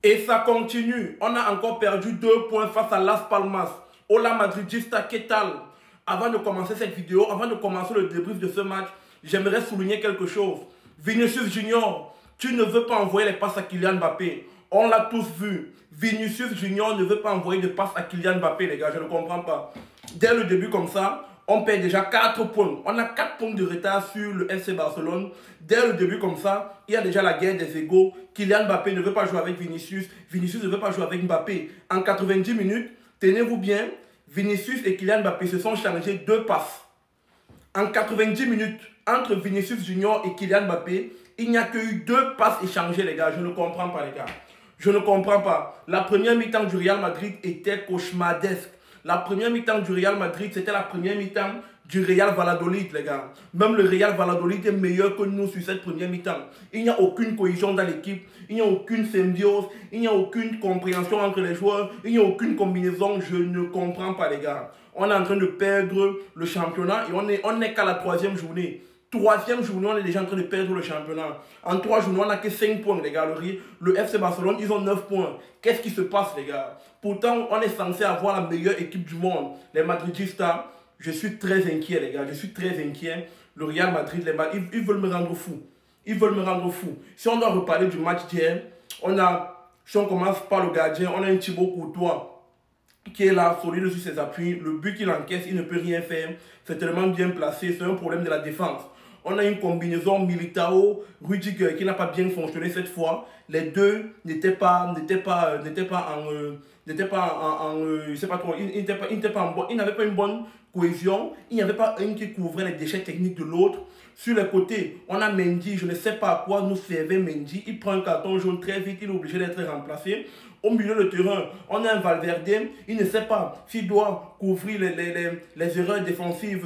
Et ça continue. On a encore perdu 2 points face à Las Palmas. Hola Madridista, ¿qué tal? Avant de commencer cette vidéo, avant de commencer le débrief de ce match, j'aimerais souligner quelque chose. Vinicius Junior, tu ne veux pas envoyer les passes à Kylian Mbappé. On l'a tous vu. Vinicius Junior ne veut pas envoyer de passes à Kylian Mbappé, les gars. Je ne comprends pas. Dès le début comme ça, on perd déjà 4 points. On a 4 points de retard sur le FC Barcelone. Dès le début comme ça, il y a déjà la guerre des égos. Kylian Mbappé ne veut pas jouer avec Vinicius. Vinicius ne veut pas jouer avec Mbappé. En 90 minutes, tenez-vous bien, Vinicius et Kylian Mbappé se sont changés 2 passes. En 90 minutes, entre Vinicius Junior et Kylian Mbappé, il n'y a que eu 2 passes échangées, les gars. Je ne comprends pas, les gars. Je ne comprends pas. La première mi-temps du Real Madrid était cauchemardesque. La première mi-temps du Real Madrid, c'était la première mi-temps du Real Valladolid, les gars. Même le Real Valladolid est meilleur que nous sur cette première mi-temps. Il n'y a aucune cohésion dans l'équipe. Il n'y a aucune symbiose. Il n'y a aucune compréhension entre les joueurs. Il n'y a aucune combinaison. Je ne comprends pas, les gars. On est en train de perdre le championnat et on n'est qu'à la 3e journée. 3e journée, on est déjà en train de perdre le championnat. En 3 journées, on n'a que 5 points, les gars. Le FC Barcelone, ils ont 9 points. Qu'est-ce qui se passe, les gars? Pourtant, on est censé avoir la meilleure équipe du monde. Les Madridistas, je suis très inquiet, les gars. Je suis très inquiet. Le Real Madrid, ils veulent me rendre fou. Ils veulent me rendre fou. Si on doit reparler du match d'hier, si on commence par le gardien, on a un Thibaut Courtois qui est là, solide sur ses appuis. Le but qu'il encaisse, il ne peut rien faire. C'est tellement bien placé. C'est un problème de la défense. On a une combinaison Militao-Rudiger qui n'a pas bien fonctionné cette fois. Les deux n'étaient pas ils n'avaient pas une bonne cohésion. Il n'y avait pas un qui couvrait les déchets techniques de l'autre. Sur les côtés, on a Mendy. Je ne sais pas à quoi nous servait Mendy. Il prend un carton jaune très vite. Il est obligé d'être remplacé. Au milieu de terrain, on a un Valverde. Il ne sait pas s'il doit couvrir les erreurs défensives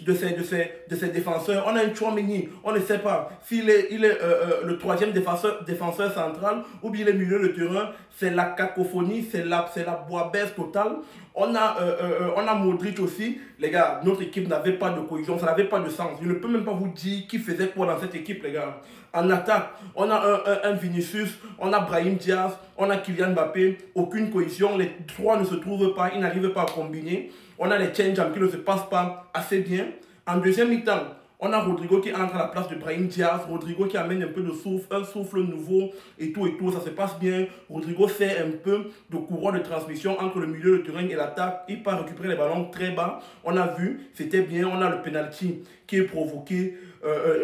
de ses défenseurs. On a un Tchouaméni, on ne sait pas s'il est, le 3e défenseur central ou bien le milieu de terrain. C'est la cacophonie, c'est la boisse totale. On a Modric aussi. Les gars, notre équipe n'avait pas de cohésion, ça n'avait pas de sens. Je ne peux même pas vous dire qui faisait quoi dans cette équipe, les gars. En attaque, on a un Vinicius, on a Brahim Diaz, on a Kylian Mbappé. Aucune cohésion, les trois ne se trouvent pas, ils n'arrivent pas à combiner. On a les change qui ne se passent pas assez bien. En deuxième mi-temps, on a Rodrigo qui entre à la place de Brahim Diaz. Rodrigo qui amène un peu de souffle, un souffle nouveau et tout, ça se passe bien. Rodrigo fait un peu de courroie de transmission entre le milieu de terrain et l'attaque. Il part récupérer les ballons très bas. On a vu, c'était bien. On a le penalty qui est provoqué.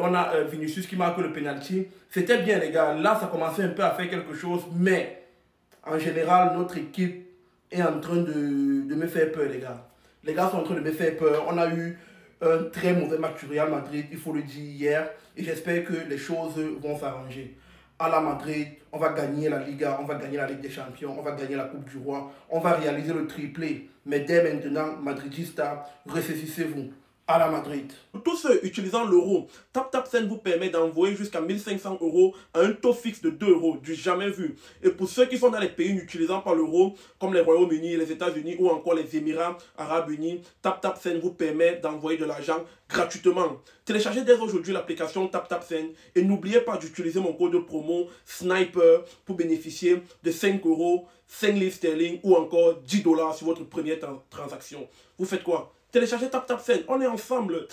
On a Vinicius qui marque le penalty. C'était bien, les gars. Là, ça commençait un peu à faire quelque chose. Mais, en général, notre équipe est en train de me faire peur, les gars. Les gars sont en train de me faire peur. On a eu un très mauvais match du Real Madrid, il faut le dire, hier. Et j'espère que les choses vont s'arranger. À la Madrid, on va gagner la Liga, on va gagner la Ligue des Champions, on va gagner la Coupe du Roi. On va réaliser le triplé. Mais dès maintenant, Madridista, ressaisissez-vous. À la Madrid. Pour tous ceux utilisant l'euro, TapTapSend vous permet d'envoyer jusqu'à 1500 € à un taux fixe de 2 €, du jamais vu. Et pour ceux qui sont dans les pays n'utilisant pas l'euro, comme les Royaumes-Unis, les États-Unis ou encore les Émirats Arabes Unis, TapTapSend vous permet d'envoyer de l'argent gratuitement. Téléchargez dès aujourd'hui l'application TapTapSend et n'oubliez pas d'utiliser mon code de promo SNIPER pour bénéficier de 5 €, 5 livres sterling ou encore 10 $ sur votre première transaction. Vous faites quoi? Téléchargez TapTapSend, on est ensemble.